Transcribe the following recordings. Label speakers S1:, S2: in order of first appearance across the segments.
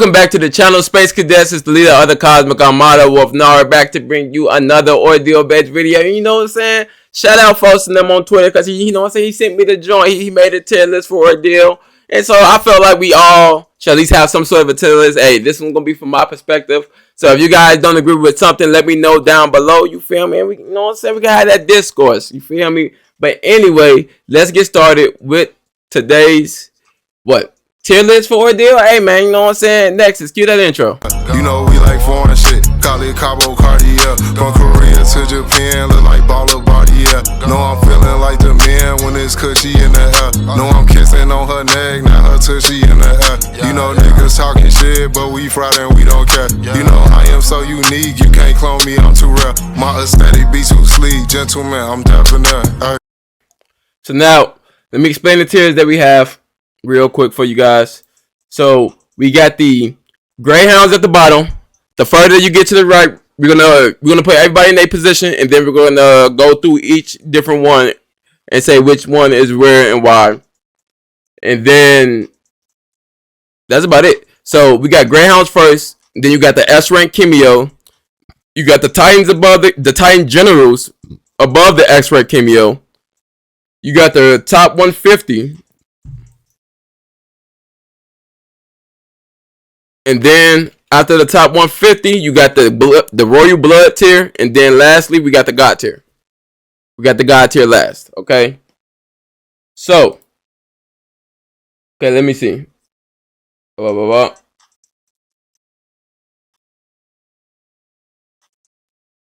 S1: Welcome back to the channel, Space Cadets. It's the leader of the Cosmic Armada, wolphnara, back to bring you another Ordeal-based video. You know what I'm saying? Shout out folks and them on Twitter, because you know what I'm saying, he sent me the joint. He made a tier list for Ordeal. And so I felt like we all should at least have some sort of a tier list. Hey, this one's going to be from my perspective. So if you guys don't agree with something, let me know down below. You feel me? And we, you know what I'm saying? We can have that discourse. You feel me? But anyway, let's get started with today's, tier list for Ordeal. Hey man, you know what I'm saying? Next is cue that intro.
S2: You know we like foreign shit. Call it Cabo Cartier. From Korea to Japan, look like baller body, yeah. Know I'm feeling like the man when it's cushy in the air. Know I'm kissing on her neck, not her tushy in the air. You know niggas talking shit, but we Friday and we don't care. You know I am so unique, you can't clone me, I'm too rare. My aesthetic be too sleek, gentleman, I'm definite.
S1: So now, let me explain the tiers that we have real quick for you guys. So we got the Greyhounds at the bottom. The further you get to the right, we're gonna put everybody in their position, and then we're gonna go through each different one and say which one is where and why. And then that's about it. So we got Greyhounds first, then you got the S rank K.o.d.e. You got the Titans above the Titan Generals above the X rank K.o.d.e. You got the top 150. And then after the top 150, you got the Royal Blood tier. And then lastly, we got the God tier. We got the God tier last. Okay. So. Okay, let me see.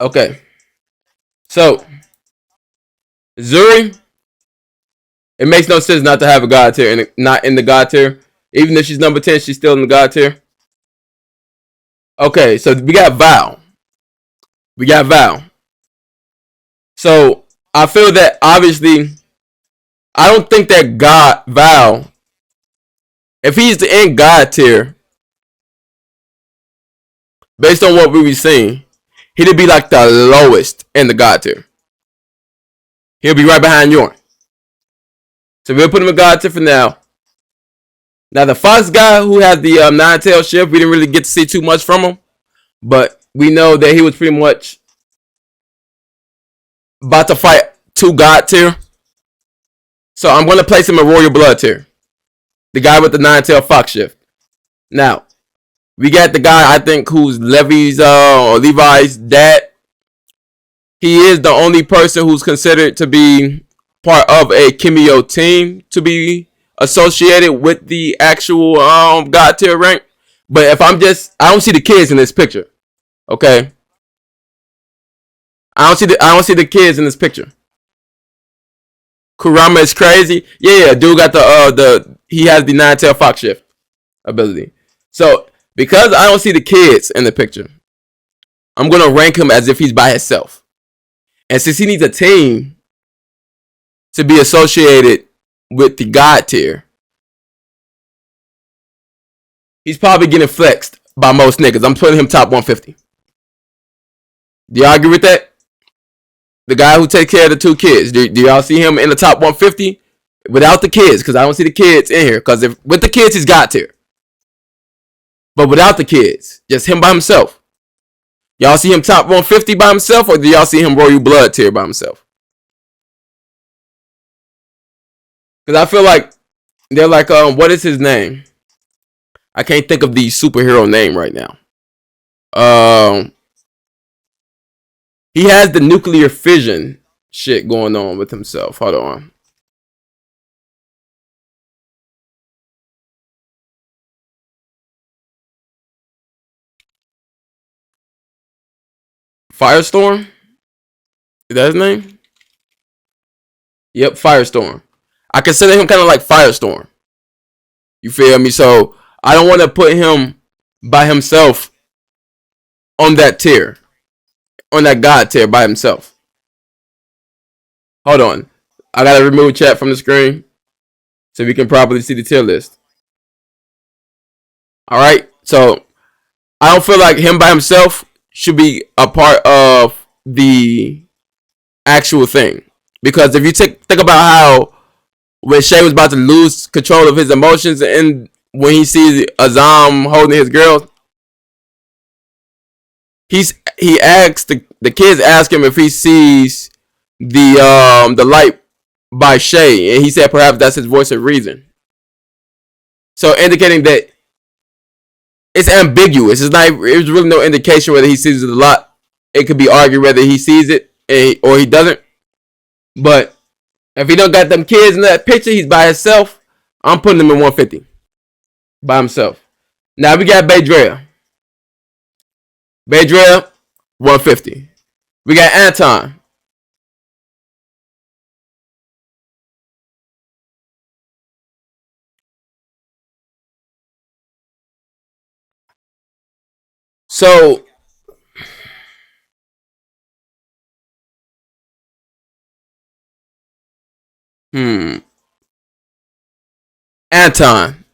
S1: Okay. So. Zuri. It makes no sense not to have a God tier and not in the God tier. Even if she's number 10, she's still in the God tier. Okay, so we got Val. So I feel that obviously, I don't think that Val, if he's in God tier, based on what we were seeing, he'd be like the lowest in the God tier. He'll be right behind Yorn. So we'll put him in God tier for now. Now the Fox guy who had the nine-tail shift, we didn't really get to see too much from him. But we know that he was pretty much about to fight two God tier. So I'm going to place him in Royal Blood tier. The guy with the nine-tail Fox shift. Now, we got the guy I think who's Levi's or Levi's dad. He is the only person who's considered to be part of a K.o.d.e. team to be associated with the actual God tier rank. But if I don't see the kids in this picture. Okay. I don't see the kids in this picture. Kurama is crazy. Yeah, dude got he has the nine-tail Fox shift ability. So because I don't see the kids in the picture, I'm gonna rank him as if he's by himself. And since he needs a team to be associated with the God tier, he's probably getting flexed by most niggas. I'm putting him top 150. Do y'all agree with that? The guy who takes care of the two kids. Do y'all see him in the top 150 without the kids? Because I don't see the kids in here. Because if with the kids, he's God tier. But without the kids, just him by himself. Y'all see him top 150 by himself, or do y'all see him Royal Blood tier by himself? Because I feel like they're like, what is his name? I can't think of the superhero name right now. He has the nuclear fission shit going on with himself. Hold on. Firestorm? Is that his name? Yep, Firestorm. I consider him kind of like Firestorm. You feel me? So I don't want to put him by himself on that tier. On that God tier by himself. Hold on. I gotta remove chat from the screen so we can properly see the tier list. Alright, so I don't feel like him by himself should be a part of the actual thing. Because if you think about how when Shay was about to lose control of his emotions in when he sees Azam holding his girl, he asks the kids ask him if he sees the light by Shay, and he said perhaps that's his voice of reason. So indicating that it's ambiguous. There's really no indication whether he sees it a lot. It could be argued whether he sees it or he doesn't. But if he don't got them kids in that picture, he's by himself. I'm putting him in 150 by himself. Now we got Baydrea. Baydrea, 150. We got Anton. So Anton.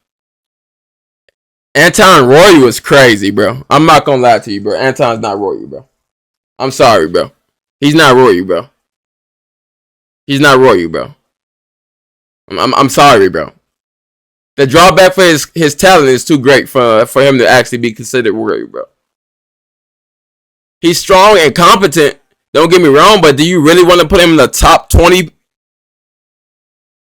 S1: Anton Roy was crazy, bro. I'm not gonna lie to you, bro. Anton's not Roy, bro. I'm sorry, bro. He's not Roy, bro. He's not Roy, bro. I'm sorry, bro. The drawback for his talent is too great for him to actually be considered Roy, bro. He's strong and competent. Don't get me wrong, but do you really want to put him in the top 20?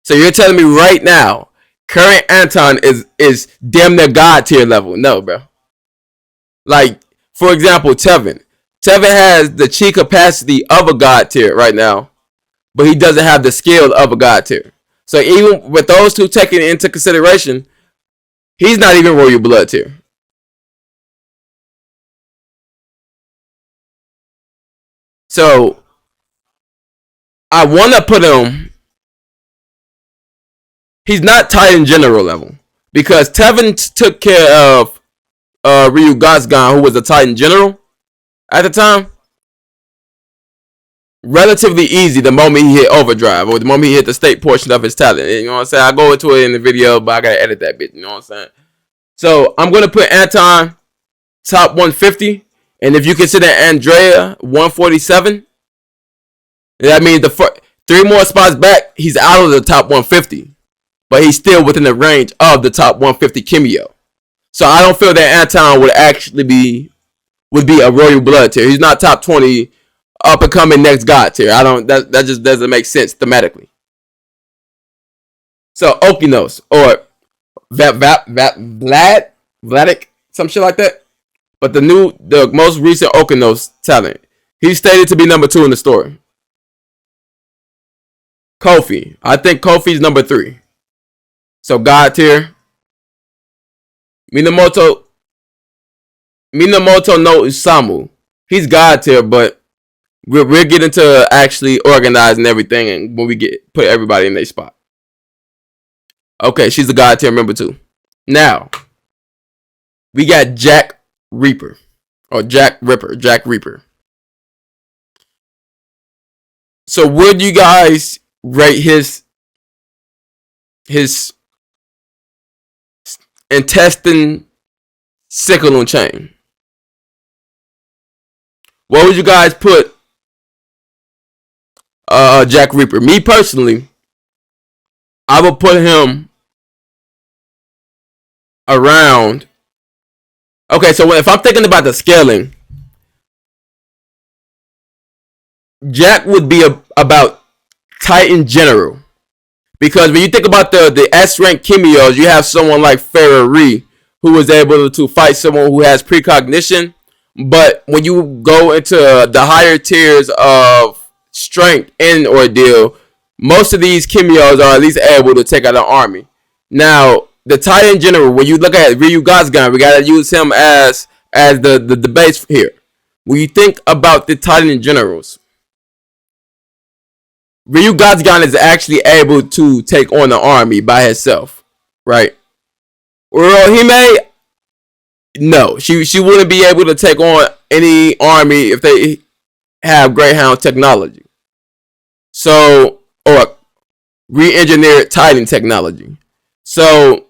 S1: So you're telling me right now, current Anton is damn near God tier level? No, bro. Like, for example, Tevin. Tevin has the chi capacity of a God tier right now, but he doesn't have the skill of a God tier. So even with those two taken into consideration, he's not even royal blood tier. So I want to put him. He's not Titan General level because Tevin took care of Ryu Gazgan, who was a Titan General at the time. Relatively easy the moment he hit overdrive or the moment he hit the state portion of his talent. You know what I'm saying? I go into it in the video, but I gotta edit that bit. You know what I'm saying? So I'm gonna put Anton top 150, and if you consider Andrea 147, that means the 3 more spots back, he's out of the top 150, but he's still within the range of the top 150 Kimio. So I don't feel that Anton would actually be a royal blood tier. He's not top 20 up and coming next God tier. I don't. That just doesn't make sense thematically. So Okeanos or Vladik, some shit like that. But the most recent Okeanos talent, he's stated to be number 2 in the story. Kofi, I think Kofi's number 3. So God tier. Minamoto no Isamu, he's God tier, but we're getting to actually organizing everything, and when we put everybody in their spot. Okay, she's a God tier member too. Now we got Jack Reaper. So would you guys rate his intestine sickle on chain? What would you guys put Jack Reaper? Me personally, I would put him around. Okay, so if I'm thinking about the scaling, Jack would be about Titan General. Because when you think about the S-rank Kimios, you have someone like Ferrari, who was able to fight someone who has precognition. But when you go into the higher tiers of strength in Ordeal, most of these Kimios are at least able to take out an army. Now, the Titan General, when you look at Ryu Gazgan, we gotta use him as the base here. When you think about the Titan Generals, Ryu Gazgan is actually able to take on the army by herself, right? Urohime, no, she wouldn't be able to take on any army if they have Greyhound technology. So, or re-engineered Titan technology. So,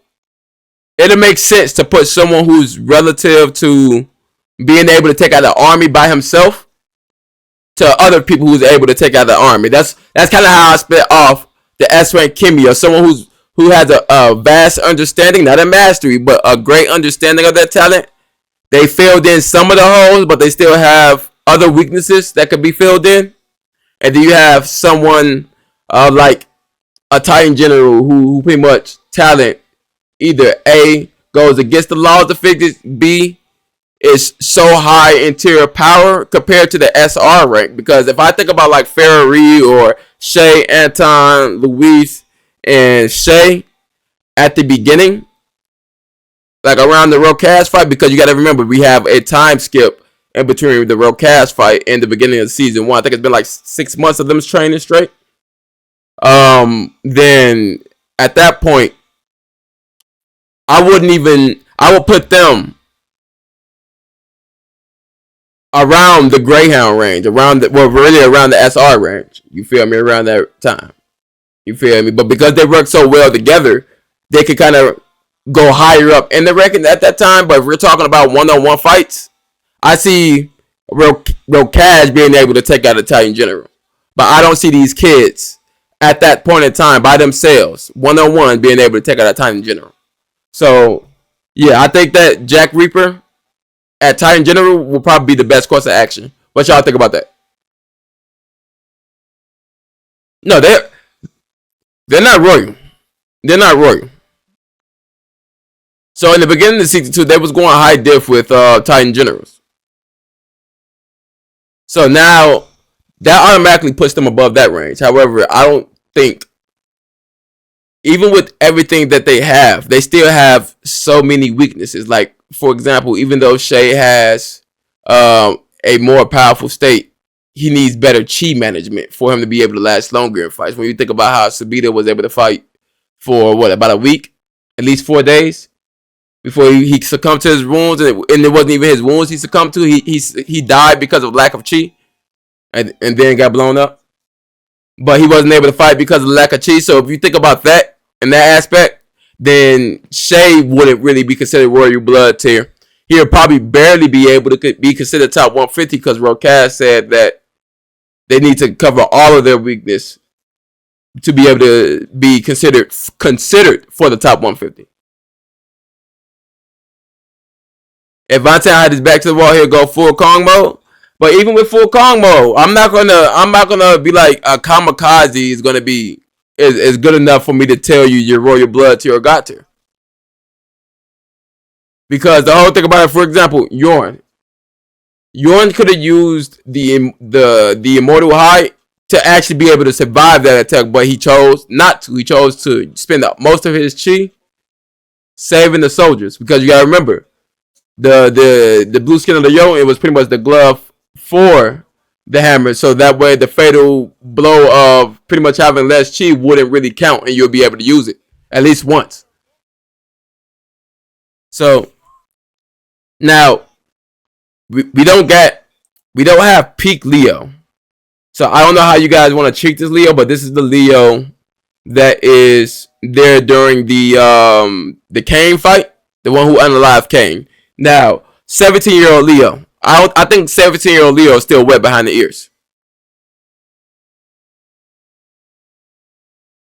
S1: it'll make sense to put someone who's relative to being able to take out the army by himself to other people who's able to take out the army. That's kind of how I split off the S-rank Kimio. Someone who has a vast understanding, not a mastery, but a great understanding of their talent. They filled in some of the holes, but they still have other weaknesses that could be filled in. And then you have someone like a Titan General who pretty much talent either A goes against the laws of physics, B is so high interior power compared to the SR rank. Because if I think about like Ferrari or Shay, Anton, Luis, and Shay at the beginning, like around the Rocast fight, because you got to remember we have a time skip in between the Rocast fight and the beginning of season 1. I think it's been like 6 months of them training straight. Then at that point, I would put them around the Greyhound range, around the SR range. You feel me? Around that time. You feel me? But because they work so well together, they could kind of go higher up in the ranking at that time. But if we're talking about one-on-one fights, I see Real Cash being able to take out a Titan General. But I don't see these kids at that point in time by themselves, one-on-one, being able to take out a Titan General. So, yeah, I think that Jack Reaper at Titan General will probably be the best course of action. What y'all think about that? No, they're not royal. They're not royal. So in the beginning of season 2, they was going high diff with Titan Generals. So now that automatically puts them above that range. However, I don't think, even with everything that they have, they still have so many weaknesses. Like, for example, even though Shay has a more powerful state, he needs better chi management for him to be able to last longer in fights. When you think about how Sabita was able to fight for about a week, at least 4 days, before he succumbed to his wounds, and it wasn't even his wounds he succumbed to. He died because of lack of chi, and then got blown up. But he wasn't able to fight because of lack of chi. So if you think about that in that aspect, then Shay wouldn't really be considered royal blood tier. He'll probably barely be able to be considered top 150 because Rocast said that they need to cover all of their weakness to be able to be considered for the top 150. If Vontae had his back to the wall, he'll go full Kong mode. But even with full Kong mode, I'm not gonna be like a kamikaze is gonna be is good enough for me to tell you your royal blood tier or god tier. Because the whole thing about it, for example, Yorn could have used the immortal high to actually be able to survive that attack, but he chose not to. He chose to spend most of his chi saving the soldiers. Because you gotta remember, the blue skin of the Yo, it was pretty much the glove for the hammer, so that way the fatal blow of pretty much having less chi wouldn't really count, and you'll be able to use it at least once. So now we don't have peak Leo. So I don't know how you guys want to treat this Leo, but this is the Leo that is there during the Kane fight, the one who unalived Kane. Now, 17-year-old Leo. I think 17-year-old Leo is still wet behind the ears.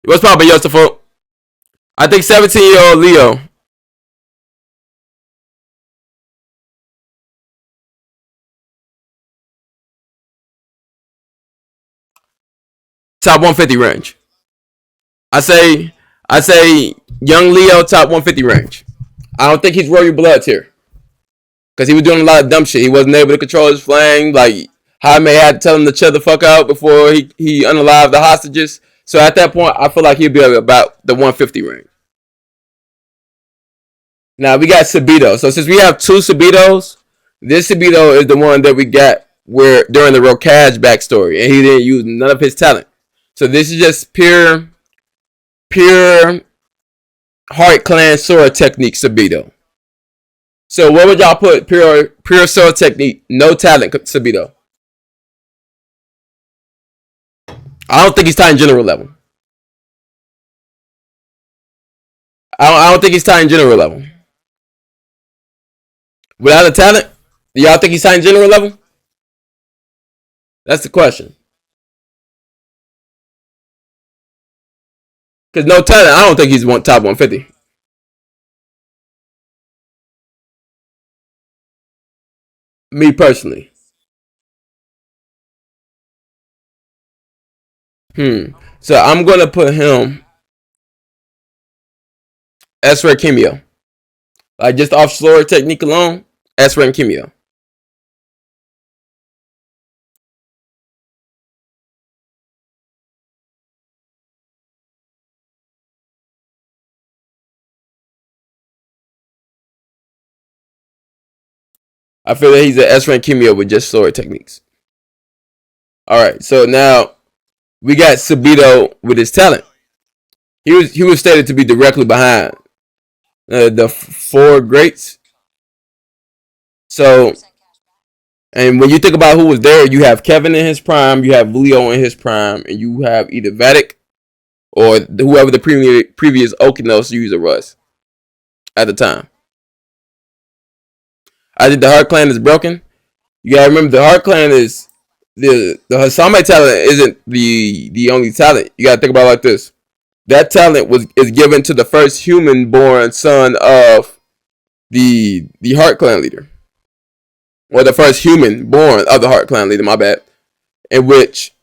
S1: What's probably Yosefo? I think 17-year-old Leo. Top 150 range. I say young Leo top 150 range. I don't think he's royal blood here. Because he was doing a lot of dumb shit. He wasn't able to control his flame. Like, Jaime had to tell him to chill the fuck out before he unalived the hostages. So at that point, I feel like he'd be about the 150 range. Now, we got Sabito. So since we have two Sabitos, this Sabito is the one that we got where during the Rokaj backstory. And he didn't use none of his talent. So this is just pure Heart Clan Sora technique Sabito. So what would y'all put pure Sora technique, no talent Sabito? I don't think he's Titan General level. I don't think he's Titan General level. Without a talent, do y'all think he's Titan General level? That's the question. Because no talent, I don't think he's top 150. Me personally. So I'm gonna put him S-Ray Kimio. Like just off slower technique alone, S-Ray Kimio. I feel that he's an S-Rank Kimio with just slower techniques. Alright, so now we got Sabito with his talent. He was stated to be directly behind the four greats. So, and when you think about who was there, you have Kevin in his prime, you have Leo in his prime, and you have either Vatic or whoever the previous okeanos user was at the time. I think the Heart Clan is broken. You gotta remember the Heart Clan is the Hasame talent isn't the only talent. You gotta think about it like this. That talent is given to the first human born son of the Heart Clan leader. Or the first human born of the Heart Clan leader, my bad. In which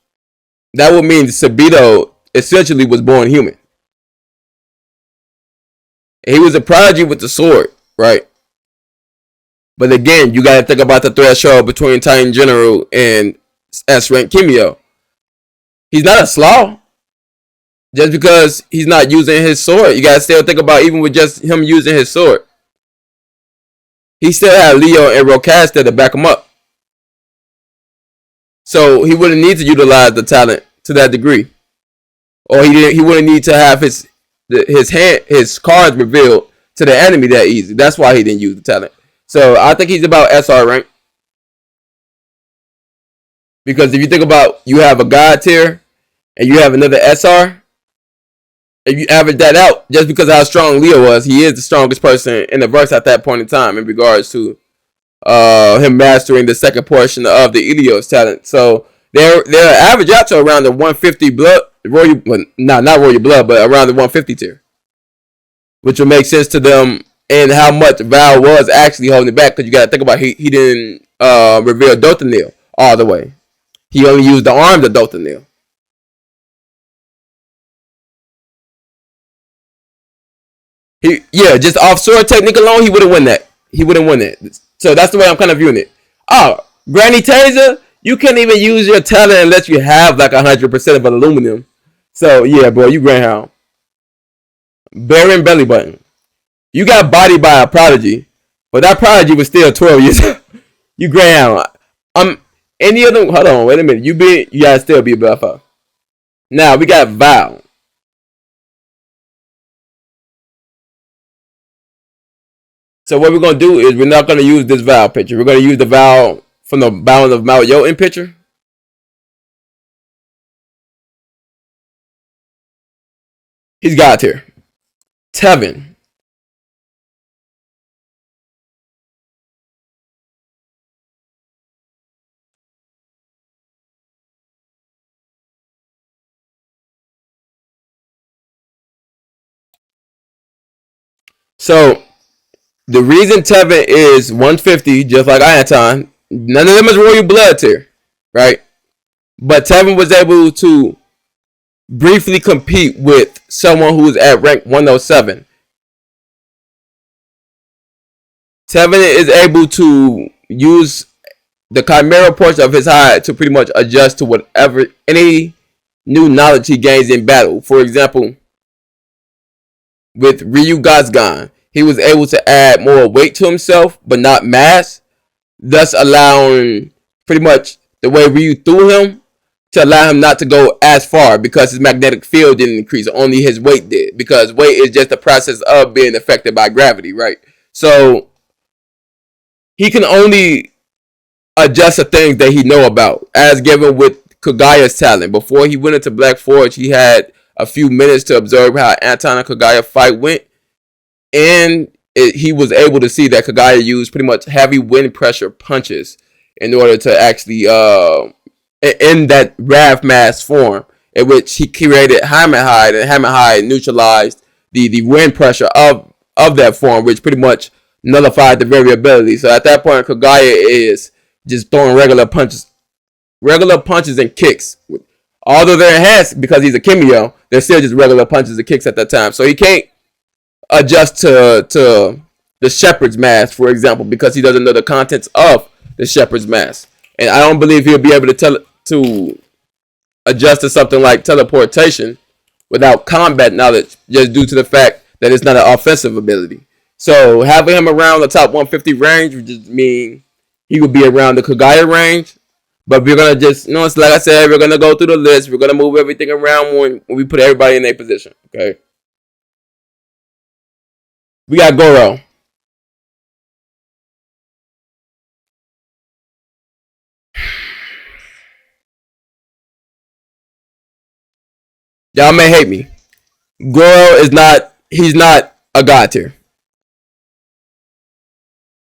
S1: that would mean Sabito essentially was born human. He was a prodigy with the sword, right? But again, you gotta think about the threshold between Titan General and S-Rank Kimio. He's not a slaw. Just because he's not using his sword, you gotta still think about even with just him using his sword. He still had Leo and Rocasta to back him up. So he wouldn't need to utilize the talent to that degree. Or he wouldn't need to have his cards revealed to the enemy that easy. That's why he didn't use the talent. So I think he's about SR rank. Because if you think about you have a God tier and you have another SR, if you average that out, just because of how strong Leo was, he is the strongest person in the verse at that point in time in regards to him mastering the second portion of the Ilios talent. So they're average out to around the 150 blood royal, well, not royal blood, but around the 150 tier, which will make sense to them and how much Val was actually holding it back. Because you got to think about he didn't reveal Dotanil all the way. He only used the arms of Dotanil. Just off sword technique alone, he wouldn't win that. He wouldn't win that. So that's the way I'm kind of viewing it. Oh, Granny Taser, you can't even use your talent unless you have like 100% of aluminum. So yeah, bro, you Greyhound. Baron Belly Button. You got bodied by a prodigy, but that prodigy was still 12 years old. You Greyhound. Any other. Hold on, wait a minute. You gotta still be a buffer. Now we got Val. So what we're gonna do is we're not gonna use this Val picture. We're gonna use the Val from the Bound of Mount Yoten picture. He's got here. Tevin. So the reason Tevin is 150, just like Anton, none of them is royal blood tier, right? But Tevin was able to briefly compete with someone who is at rank 107. Tevin is able to use the chimera portion of his hide to pretty much adjust to whatever any new knowledge he gains in battle. For example, with Ryu Gazgan, he was able to add more weight to himself, but not mass, thus allowing pretty much the way Ryu threw him to allow him not to go as far because his magnetic field didn't increase, only his weight did. Because weight is just the process of being affected by gravity, right? So he can only adjust the things that he know about, as given with Kagaya's talent. Before he went into Black Forge, he had a few minutes to observe how Anton and Kagaya fight went, and he was able to see that Kagaya used pretty much heavy wind pressure punches in order to actually in that Rav mass form in which he created Hammer Hide, and Hammer Hide neutralized the wind pressure of that form, which pretty much nullified the variability. So at that point, Kagaya is just throwing regular punches and kicks. Although they're enhanced because he's a Kimio, they're still just regular punches and kicks at that time. So he can't adjust to the Shepherd's Mask, for example, because he doesn't know the contents of the Shepherd's Mask. And I don't believe he'll be able to adjust to something like teleportation without combat knowledge, just due to the fact that it's not an offensive ability. So having him around the top 150 range would just mean he would be around the Kagaya range. But we're gonna just, it's like I said, we're gonna go through the list. We're gonna move everything around when we put everybody in their position. Okay. We got Goro. Y'all may hate me. Goro is not. He's not a god tier.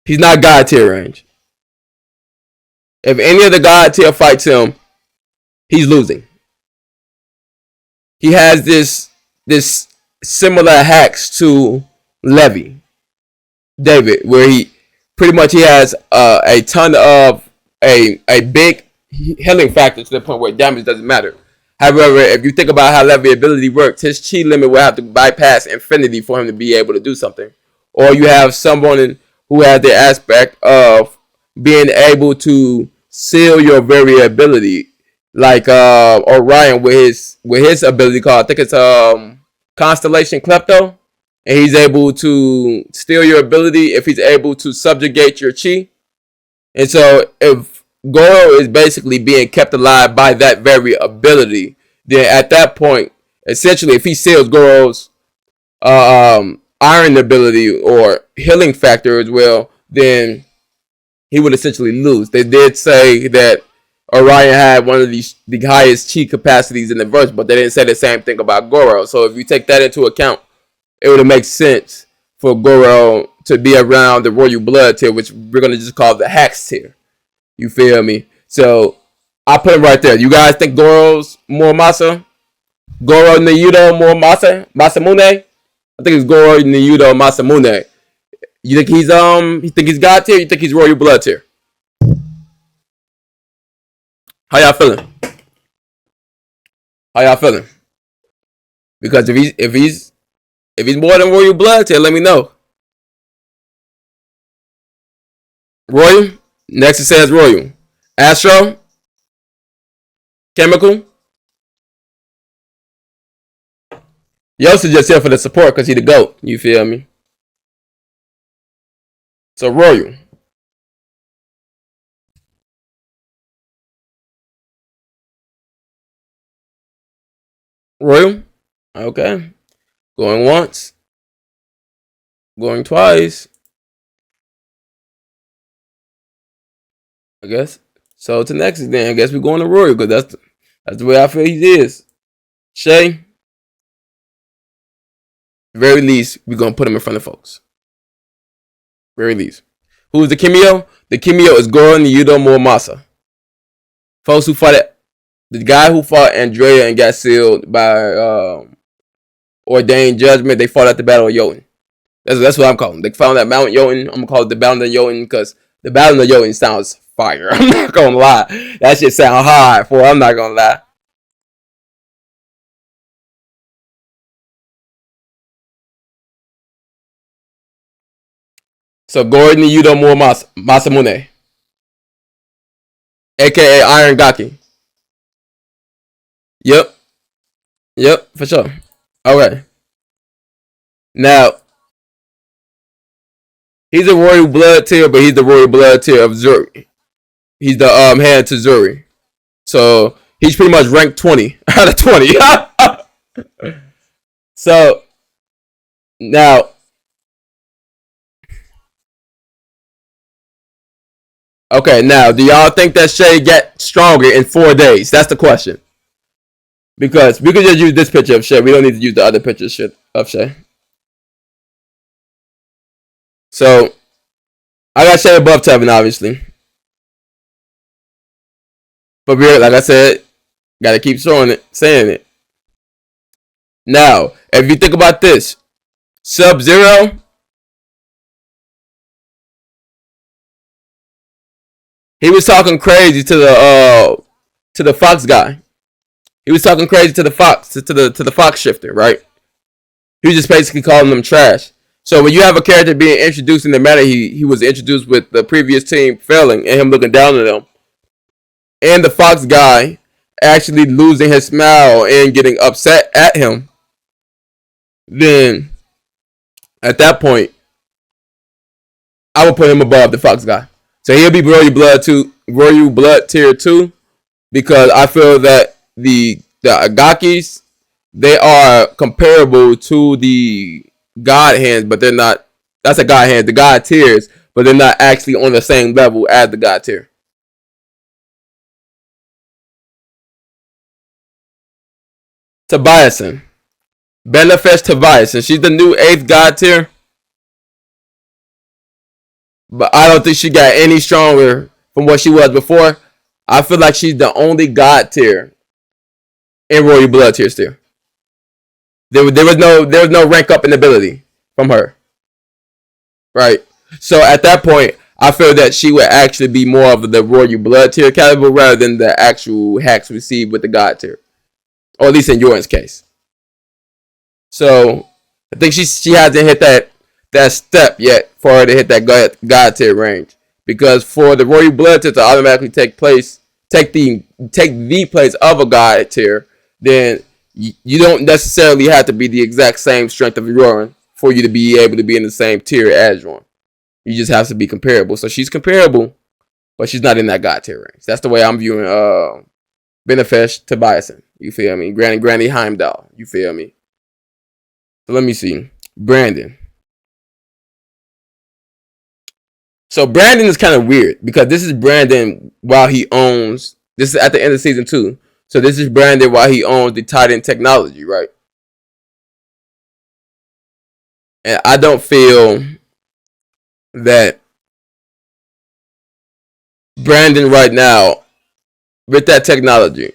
S1: He's not god tier range. If any of the god tier fights him, he's losing. He has this similar hacks to Levi David, where he pretty much he has a ton of a big healing factor to the point where damage doesn't matter. However, if you think about how Levi ability works, his chi limit will have to bypass infinity for him to be able to do something. Or you have someone who has the aspect of being able to seal your variability, like Orion with his ability called, I think it's Constellation Klepto, and he's able to steal your ability if he's able to subjugate your chi. And so if Goro is basically being kept alive by that very ability, then at that point, essentially, if he seals Goro's iron ability or healing factor as well, then he would essentially lose. They did say that Orion had one of the highest chi capacities in the verse, but they didn't say the same thing about Goro. So if you take that into account, it would make sense for Goro to be around the Royal Blood tier, which we're going to just call the Hacks tier. You feel me? So I put him right there. You guys think Goro's more Masa? Goro Nayudo more Masamune? I think it's Goro Nayudo Masamune. You think he's God tier? You think he's Royal Blood tier? How y'all feeling? Because if he's more than Royal Blood tier, let me know. Royal. Next it says Royal. Astro. Chemical. Yosa just here for the support because he the GOAT. You feel me? So Royal. Royal. Okay. Going once. Going twice. I guess. So to next then, I guess we're going to Royal because that's the way I feel he is. Shay. Very least, we're gonna put him in front of folks. Very least. Who's the Kimio? The Kimio is Goro Niyudo Muramasa. Folks who fought it, the guy who fought Andrea and got sealed by ordained judgment, they fought at the Battle of Jotun. That's what I'm calling. They found that Mount Jotun. I'm gonna call it the Battle of Jotun because the Battle of Jotun sounds fire. I'm not gonna lie. That shit sound hard for. I'm not gonna lie. So Gordon Yudo Masamune, aka Iron Gaki. Yep, for sure. Okay. Now he's a Royal Blood tier, but he's the Royal Blood tier of Zuri. He's the hand to Zuri. So he's pretty much ranked 20 out of 20. So now, okay, now do y'all think that Shay get stronger in 4 days? That's the question. Because we could just use this picture of Shay. We don't need to use the other picture of Shay. So I got Shay above tevin, obviously. But like I said, Gotta keep saying it. Now, if you think about this, Sub-Zero, he was talking crazy to the Fox guy. He was talking crazy to the Fox shifter, right? He was just basically calling them trash. So when you have a character being introduced in the manner he was introduced with the previous team failing and him looking down on them, and the Fox guy actually losing his smile and getting upset at him, then at that point, I would put him above the Fox guy. So he'll be Royal Blood tier 2, because I feel that the Agakis, they are comparable to the God hands, but they're not. That's a God hand, the God tiers, but they're not actually on the same level as the God tier. Tobiasen, Benefesh Tobiasen, she's the new 8th God tier, but I don't think she got any stronger from what she was before. I feel like she's the only God tier in Royal Blood tier still. There was no rank up in ability from her, right? So at that point, I feel that she would actually be more of the Royal Blood tier caliber rather than the actual hacks received with the God tier, or at least in Yoren's case. So I think she hasn't hit that step yet for her to hit that God tier range. Because for the Royal Blood tier to automatically take the place of a God tier, then you don't necessarily have to be the exact same strength of Yoren for you to be able to be in the same tier as Yoren. You just have to be comparable. So she's comparable, but she's not in that God tier range. That's the way I'm viewing Benefesh Tobiasen. You feel me? Granny Heimdall. You feel me? So let me see. Brandon. So Brandon is kind of weird because this is Brandon while he owns. This is at the end of season 2. So this is Brandon while he owns the Titan technology, right? And I don't feel that Brandon right now with that technology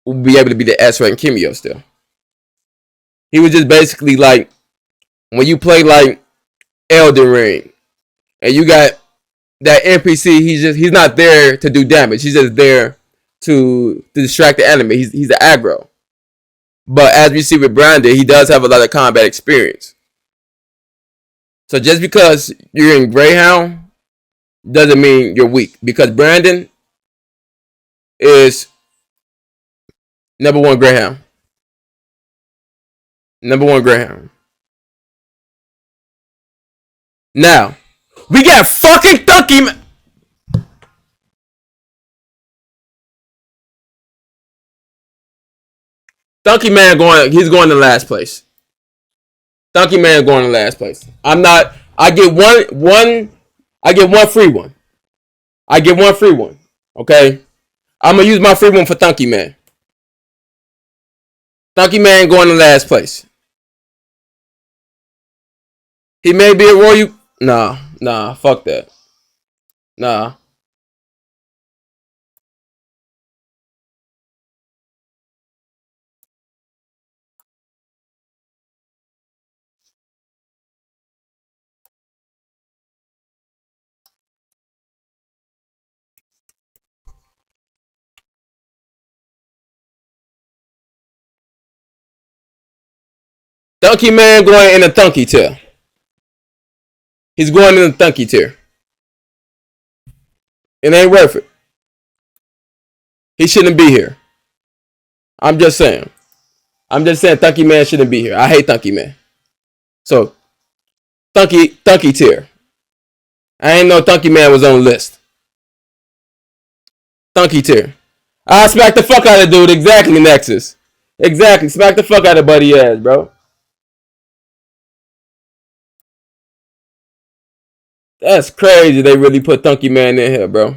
S1: will be able to be the S rank Kimio still. He was just basically like when you play like Elden Ring and you got that NPC, he's not there to do damage. He's just there to distract the enemy. He's the aggro. But as we see with Brandon, he does have a lot of combat experience. So just because you're in Greyhound doesn't mean you're weak. Because Brandon is number one Greyhound. Number one Greyhound. Now, we got fucking Dunky. Dunky Man he's going to last place. Dunky Man going to last place. I'm not, I get I get one free one. I get one free one. Okay? I'm going to use my free one for Dunky Man. Dunky Man going to last place. He may be a Royal. Nah, fuck that. Nah. Dunky Man going in the Dunky tier. He's going in the Dunky tier. It ain't worth it. He shouldn't be here. I'm just saying. Dunky Man shouldn't be here. I hate Dunky Man. So, Dunky tier. I ain't know Dunky Man was on the list. Dunky tier. I smack the fuck out of dude. Exactly, Nexus. Exactly. Smack the fuck out of buddy ass, bro. That's crazy. They really put Dunky Man in here, bro.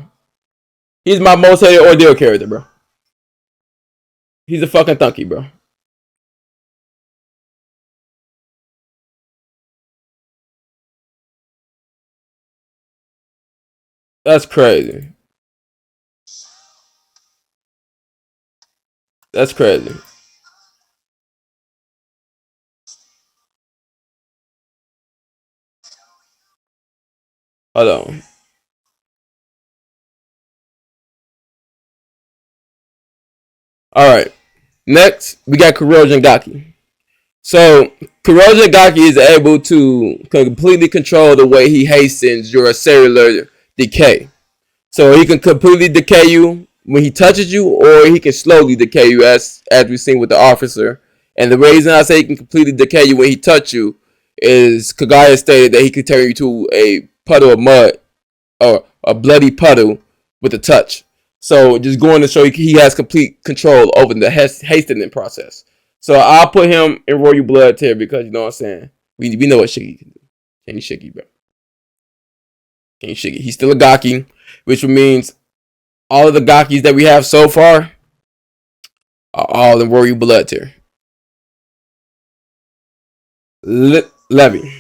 S1: He's my most hated Ordeal character, bro. He's a fucking Dunky, bro. That's crazy. That's crazy. Hold on. All right. Next, we got Corrosion Gaki. So, Corrosion Gaki is able to completely control the way he hastens your cellular decay. So, he can completely decay you when he touches you, or he can slowly decay you, as we've seen with the officer. And the reason I say he can completely decay you when he touches you is Kagaya stated that he could turn you to a puddle of mud or a bloody puddle with a touch. So just going to show you he has complete control over the hastening process. So I'll put him in Royal Blood tier because you know what I'm saying. We know what Shiggy can do. Can you Shiggy, bro? Can you Shiggy? He's still a Gaki, which means all of the Gakis that we have so far are all in Royal Blood tier. Levy.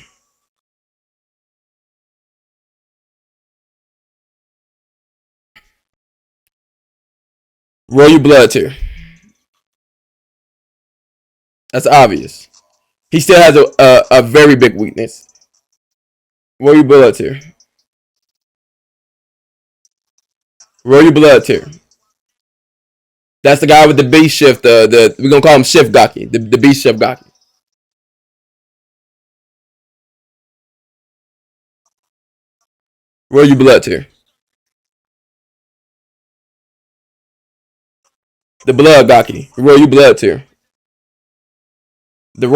S1: Royal Blood tier. That's obvious. He still has a very big weakness. Royal Blood tier. Royal Blood tier. That's the guy with the B shift. The we're gonna call him Shift Gaki. The B shift Gaki. Royal Blood tier. The Blood Gaki. Royal Blood tier. The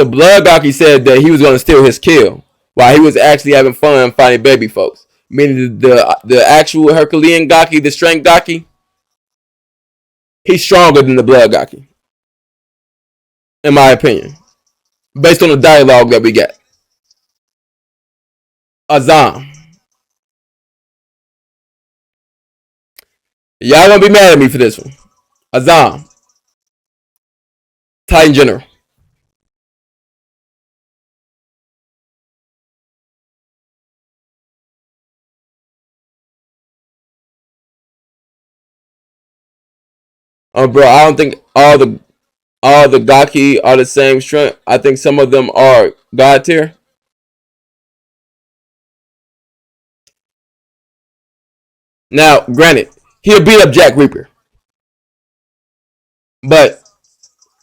S1: Blood Gaki said that he was gonna steal his kill while he was actually having fun fighting baby folks. Meaning the actual Herculean Gaki, the Strength Gaki, he's stronger than the Blood Gaki, in my opinion, based on the dialogue that we get. Azam. Y'all gonna be mad at me for this one. Azam. Titan General. Bro, I don't think all the Gaki are the same strength. I think some of them are God tier. Now, granted, he'll beat up Jack Reaper, but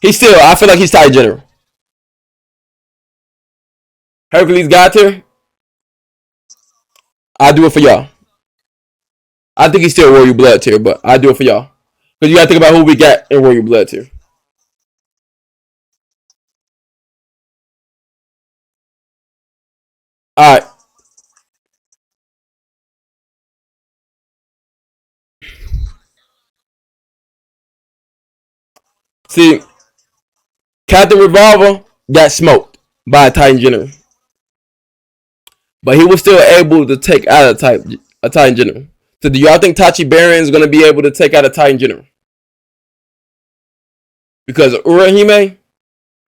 S1: he still, I feel like he's Titan General. Hercules God tier. I do it for y'all. I think he's still Royal Blood tier, but I do it for y'all because you got to think about who we got in Royal Blood tier. All right, see, Captain Revolver got smoked by a Titan General, but he was still able to take out a Titan General. So do y'all think Tachi Baron is going to be able to take out a Titan General? Because Urahime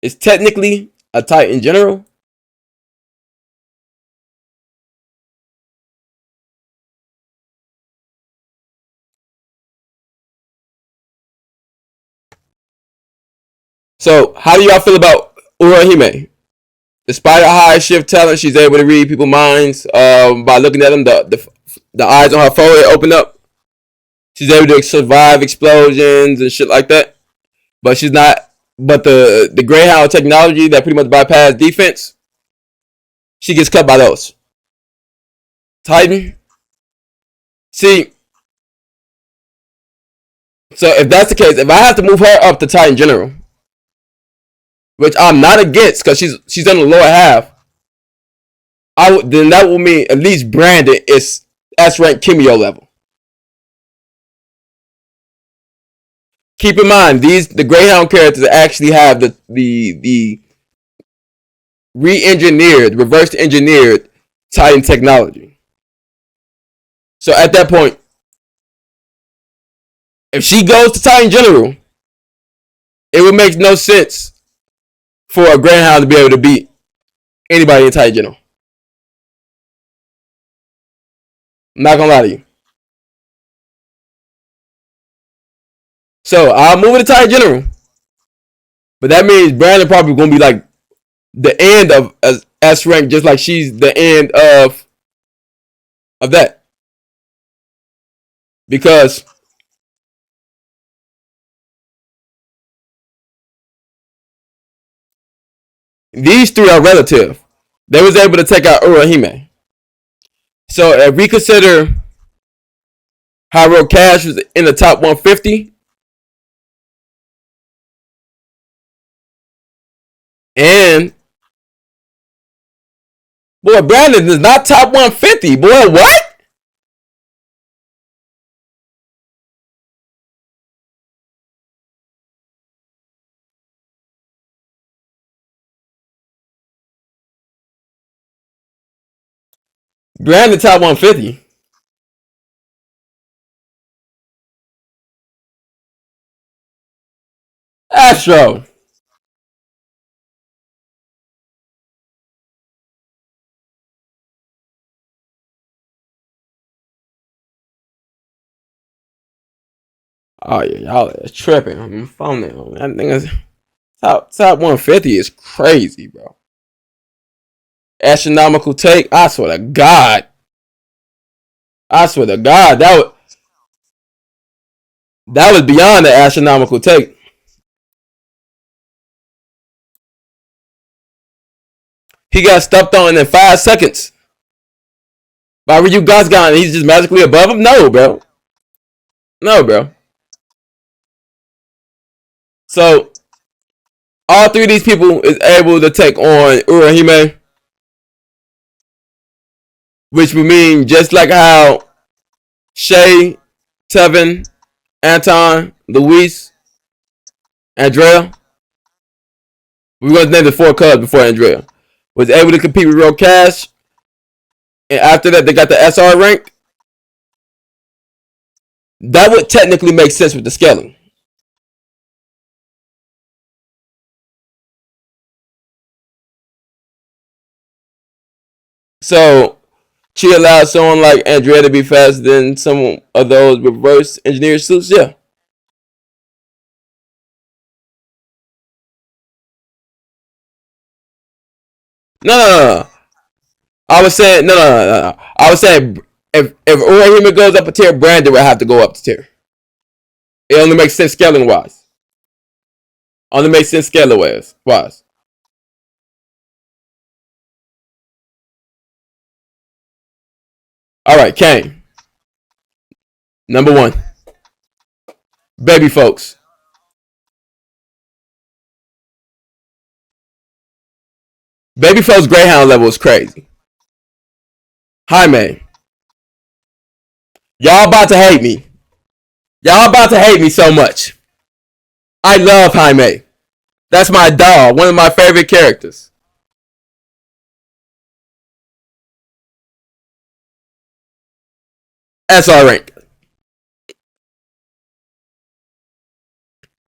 S1: is technically a Titan General. So how do y'all feel about Urahime? Despite her high shift talent, she's able to read people's minds by looking at them. The eyes on her forehead open up. She's able to survive explosions and shit like that. But she's not. But the Greyhound technology that pretty much bypass defense, she gets cut by those. Titan. See, so if that's the case, if I have to move her up to Titan General, which I'm not against because she's on the lower half, then that will mean at least Brandon is S rank Kimio level. Keep in mind, the Greyhound characters actually have the re-engineered, reverse engineered Titan technology. So at that point, if she goes to Titan General, it would make no sense for a Greyhound to be able to beat anybody in Titan General. I'm not gonna lie to you. So I'll move it to tight general. But that means Brandon probably gonna be like the end of S rank, just like she's the end of that. Because these three are relative. They was able to take out Urahime. So if we consider Hyrule Cash was in the top 150, and boy, Brandon is not top 150. Boy, what? Brandon top 150. Astro. Oh yeah, y'all is tripping. I'm phone it. That thing is top 150 is crazy, bro. Astronomical take. I swear to God. I swear to God, that was beyond the astronomical take. He got stepped on in 5 seconds by Ryu Gazgan, and he's just magically above him. No, bro. No, bro. So all three of these people is able to take on Urahime, which would mean just like how Shay, Tevin, Anton, Luis, Andrea. We're going to name the four cubs before Andrea. Was able to compete with Real Cash. And after that, they got the SR rank. That would technically make sense with the scaling. So she allowed someone like Andrea to be faster than some of those reverse engineered suits. Yeah. No, no, no, no. I was saying no. I was saying if Urahime goes up a tier, Brandon would have to go up the tier. It only makes sense scaling wise. Only makes sense scaling wise. All right, Kane. Number one, baby folks. Baby folks Greyhound level is crazy. Jaime, y'all about to hate me. Y'all about to hate me so much. I love Jaime. That's my dog. One of my favorite characters. SR rank.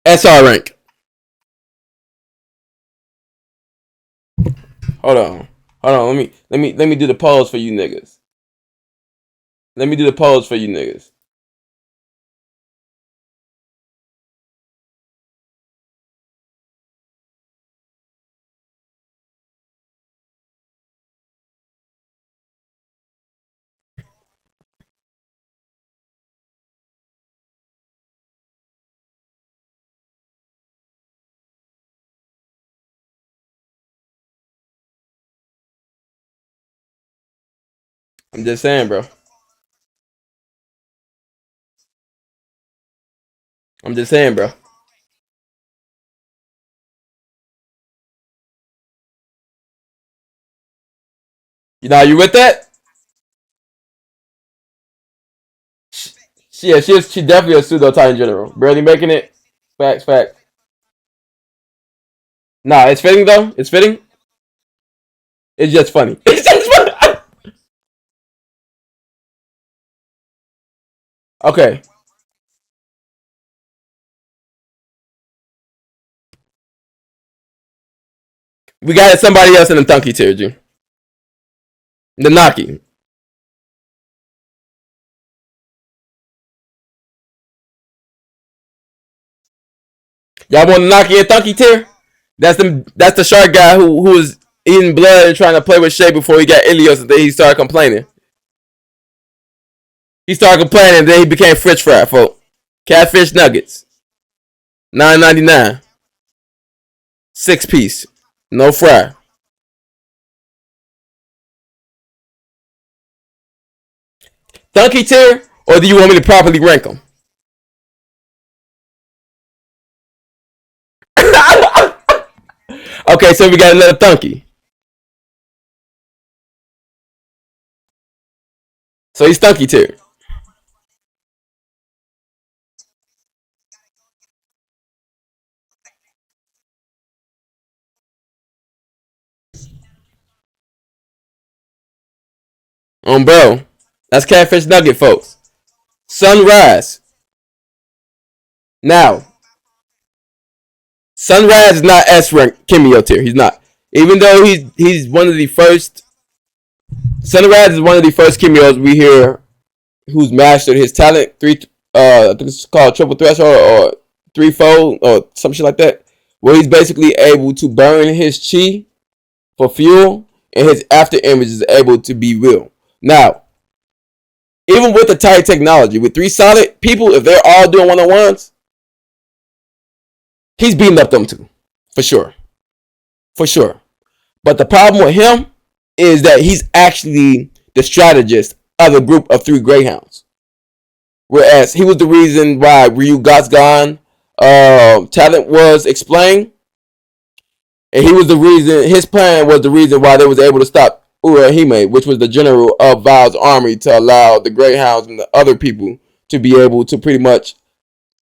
S1: SR rank. Hold on. Hold on. Let me do the pose for you niggas. Let me do the pose for you niggas. I'm just saying, bro. I'm just saying, bro. You know, you with that? She definitely a pseudo titan general. Barely making it. Facts, facts. Nah, it's fitting though. It's fitting. It's just funny. It's just funny. Okay, we got somebody else in the dunky tier, G. The Naki. Y'all want Naki and Thunky tier? That's the shark guy who was eating blood and trying to play with Shay before he got Ilios, and then he started complaining. He started complaining, and then he became French fry, folks. Catfish nuggets, $9.99, 6-piece, no fry. Thunky tier, or do you want me to properly rank them? Okay, so we got another Thunky. So he's Thunky tier. Bro, that's Catfish Nugget, folks. Sunrise. Now, Sunrise is not S rank Kimio tier. He's not. Even though he's one of the first. Sunrise is one of the first Kimios we hear who's mastered his talent. I think it's called triple threshold or threefold or some shit like that. Where he's basically able to burn his chi for fuel, and his after image is able to be real. Now, even with the tight technology, with 3 solid people, if they're all doing one-on-ones, he's beating up them too. For sure. For sure. But the problem with him is that he's actually the strategist of a group of 3 Greyhounds. Whereas he was the reason why Ryu Gotsgan talent was explained. And he was the reason, his plan was the reason why they was able to stop Urahime, which was the general of Val's army, to allow the Greyhounds and the other people to be able to pretty much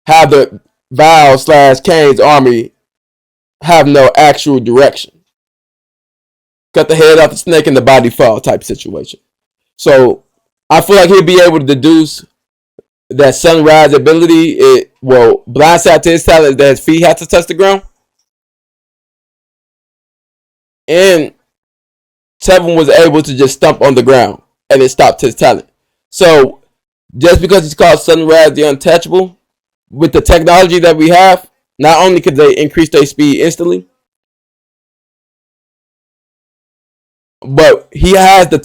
S1: have the Val / Kane's army have no actual direction. Cut the head off the snake and the body fall type situation. So I feel like he'll be able to deduce that Sunrise ability, blindside to his talent that his feet have to touch the ground. And Tevin was able to just stump on the ground and it stopped his talent. So just because he's called Sunrise the Untouchable, with the technology that we have, not only could they increase their speed instantly, but he has the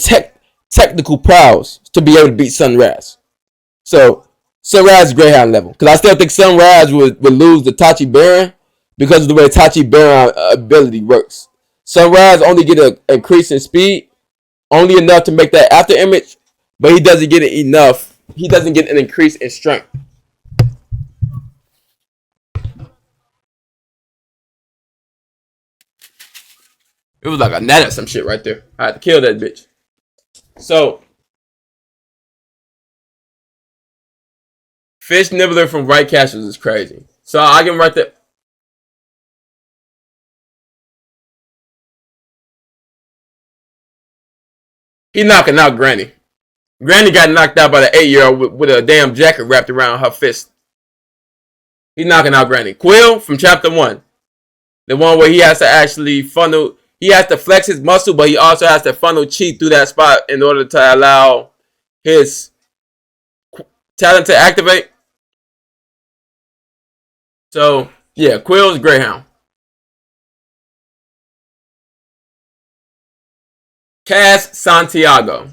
S1: technical prowess to be able to beat Sunrise. So Sunrise is Greyhound level. Because I still think Sunrise would lose to Tachi Baron because of the way Tachi Baron ability works. Sunrise only get an increase in speed, only enough to make that after image, but he doesn't get it enough. He doesn't get an increase in strength. It was like a net or some shit right there. I had to kill that bitch. So, Fish Nibbler from Right Castles is crazy. So I can write that. He knocking out Granny. Granny got knocked out by the 8-year-old with a damn jacket wrapped around her fist. He's knocking out Granny. Quill from chapter 1. The one where he has to actually funnel. He has to flex his muscle, but he also has to funnel chi through that spot in order to allow his talent to activate. So, yeah, Quill's Greyhound. Cass Santiago.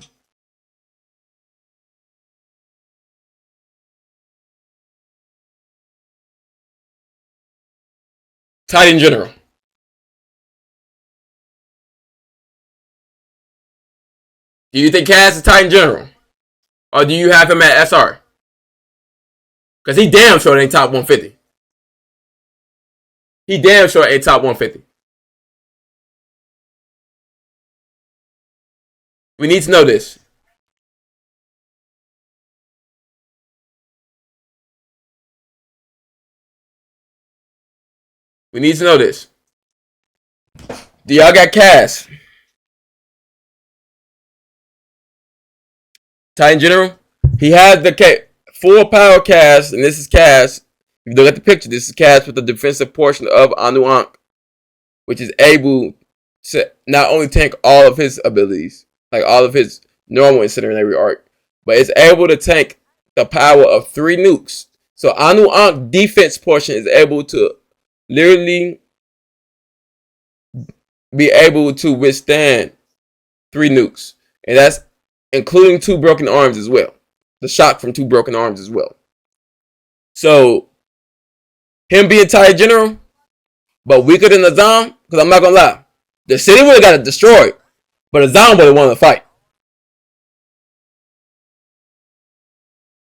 S1: Titan General. Do you think Cass is Titan General? Or do you have him at SR? Because he damn sure ain't top 150. He damn sure ain't top 150. We need to know this. We need to know this. Do y'all got Cass? Titan General? He has the full power Cass, and this is Cass. If you look at the picture, this is Cass with the defensive portion of Anu Ankh, which is able to not only tank all of his abilities, like all of his normal incinerary arc, but it's able to tank the power of 3 nukes. So Anu Ankh defense portion is able to literally be able to withstand 3 nukes, and that's including 2 broken arms as well. The shock from 2 broken arms as well. So him being tired general, but weaker than Azam, because I'm not gonna lie, the city would have got it destroyed, but Azam would have won the fight.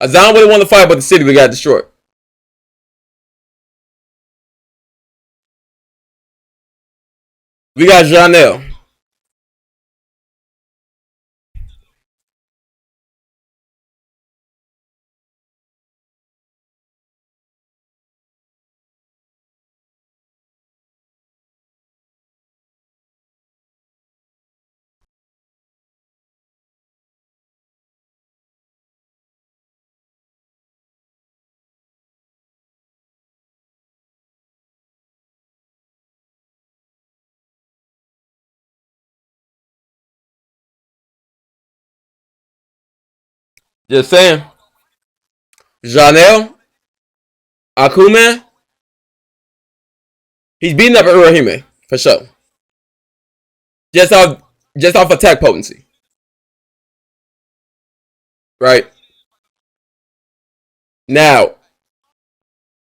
S1: Azam would have won the fight, but the city would have got destroyed. We got Janelle. Just saying. Janelle, Akuman, he's beating up Urahime for sure. Just off just off attack potency. Right? Now,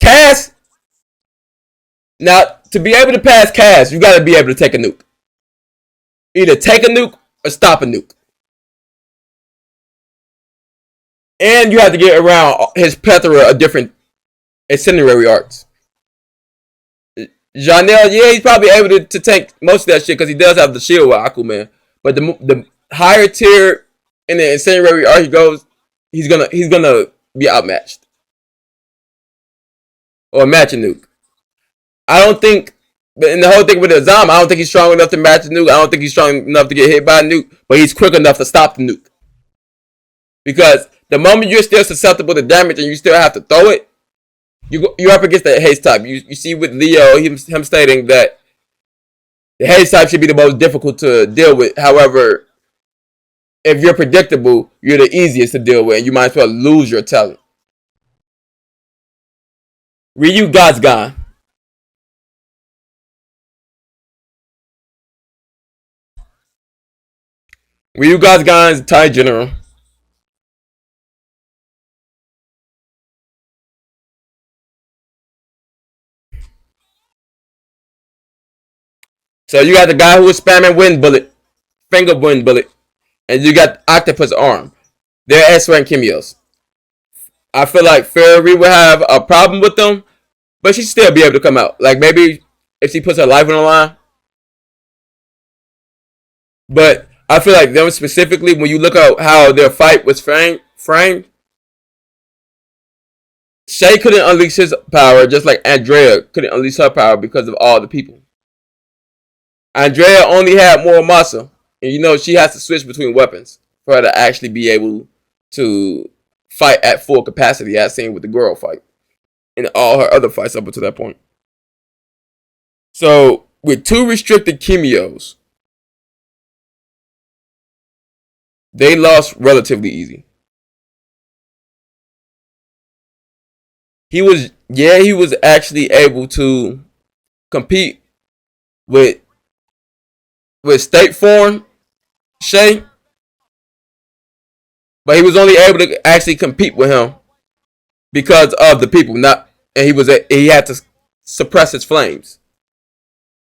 S1: Cass, now to be able to pass Cass, you gotta be able to take a nuke. Either take a nuke or stop a nuke. And you have to get around his plethora of different incendiary arts. Janelle, yeah, he's probably able to tank most of that shit because he does have the shield with Aquaman. But the higher tier in the incendiary art he goes, he's gonna be outmatched or match a nuke. I don't think, but in the whole thing with the Azam, I don't think he's strong enough to match the nuke. I don't think he's strong enough to get hit by a nuke, but he's quick enough to stop the nuke. Because the moment you're still susceptible to damage and you still have to throw it, you're up against the haste type. You see with Leo, him stating that the haste type should be the most difficult to deal with. However, if you're predictable, you're the easiest to deal with, and you might as well lose your talent. Ryu God's gone. Ryu God's gone is Thai general. So you got the guy who was spamming wind bullet, finger wind bullet, and you got octopus arm. They're S rank Kimios. I feel like Fairy would have a problem with them, but she'd still be able to come out. Like maybe if she puts her life on the line. But I feel like them specifically, when you look at how their fight was framed, Shay couldn't unleash his power just like Andrea couldn't unleash her power because of all the people. Andrea only had more muscle, and you know she has to switch between weapons for her to actually be able to fight at full capacity, as seen with the girl fight and all her other fights up until that point. So with 2 restricted Kimios, they lost relatively easy. He was actually able to compete with State Farm Shay, but he was only able to actually compete with him because of the people. Not, and he had to suppress his flames.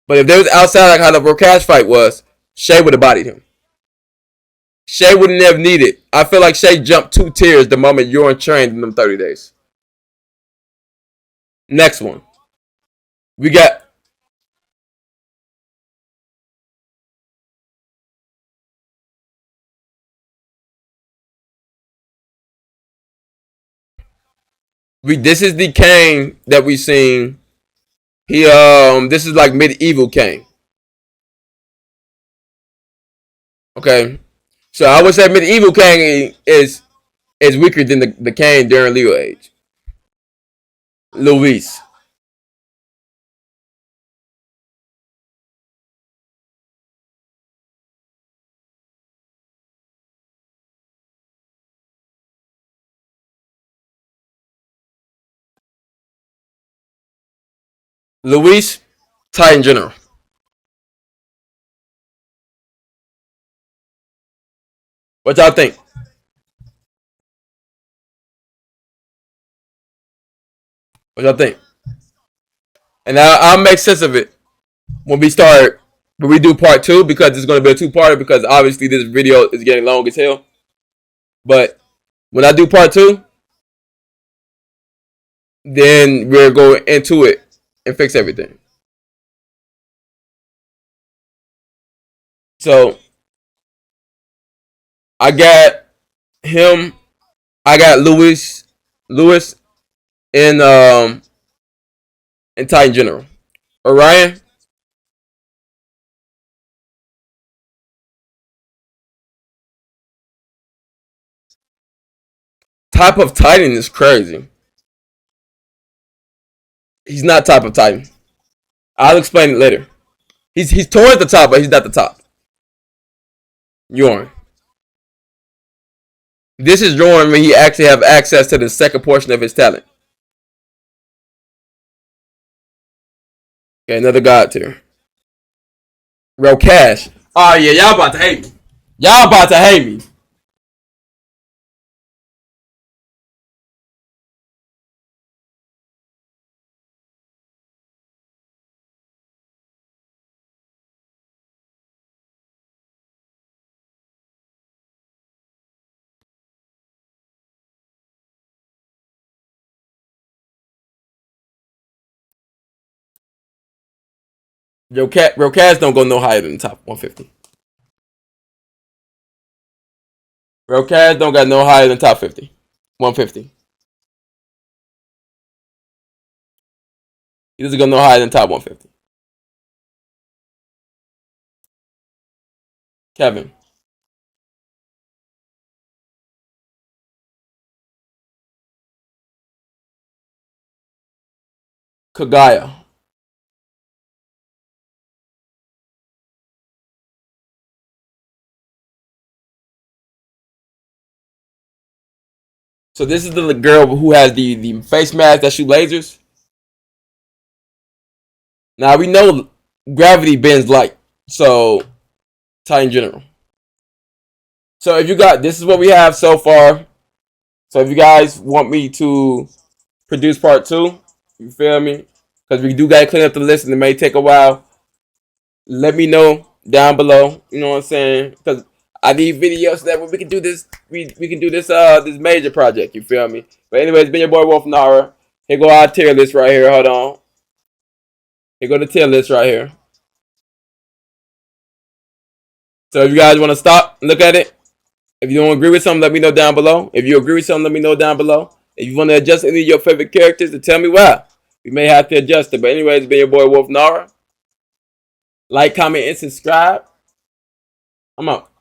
S1: But if they was outside like how the Rokash fight was, Shay would have bodied him. Shay wouldn't have needed. I feel like Shay jumped 2 tiers the moment you're in trained in them 30 days. Next one, we got this is the Kane that we seen. This is like medieval Kane. Okay, so I would say medieval Kane is weaker than the Kane during Leo age. Luis. Luis, Titan General. What y'all think? What y'all think? And I'll make sense of it when we do part 2, because it's going to be a 2-parter, because obviously this video is getting long as hell. But when I do part 2, then we're going into it and fix everything. So I got him. I got Lewis in Titan General. Orion, type of Titan is crazy. He's not type of Titan. I'll explain it later. He's towards the top, but he's not the top. Yorn. This is Yorn when he actually have access to the second portion of his talent. Okay, another god tier. Real Cash. Oh yeah, y'all about to hate me. Y'all about to hate me. Real Cash don't go no higher than the top 150. Real Cash don't got no higher than top 50. 150. He doesn't go no higher than top 150. Kevin. Kagaya. So this is the girl who has the face mask that shoots lasers. Now we know gravity bends light. So Titan General. So if you got, this is what we have so far. So if you guys want me to produce part 2, you feel me? Because we do gotta clean up the list and it may take a while. Let me know down below. You know what I'm saying? Because I need videos so that we can do this. We can do this major project. You feel me? But anyways, been your boy wolphnara. Here go our tier list right here. Hold on. Here go the tier list right here. So if you guys want to stop, look at it. If you don't agree with something, let me know down below. If you agree with something, let me know down below. If you want to adjust any of your favorite characters, then tell me why. We may have to adjust it. But anyways, been your boy wolphnara. Like, comment, and subscribe. I'm out.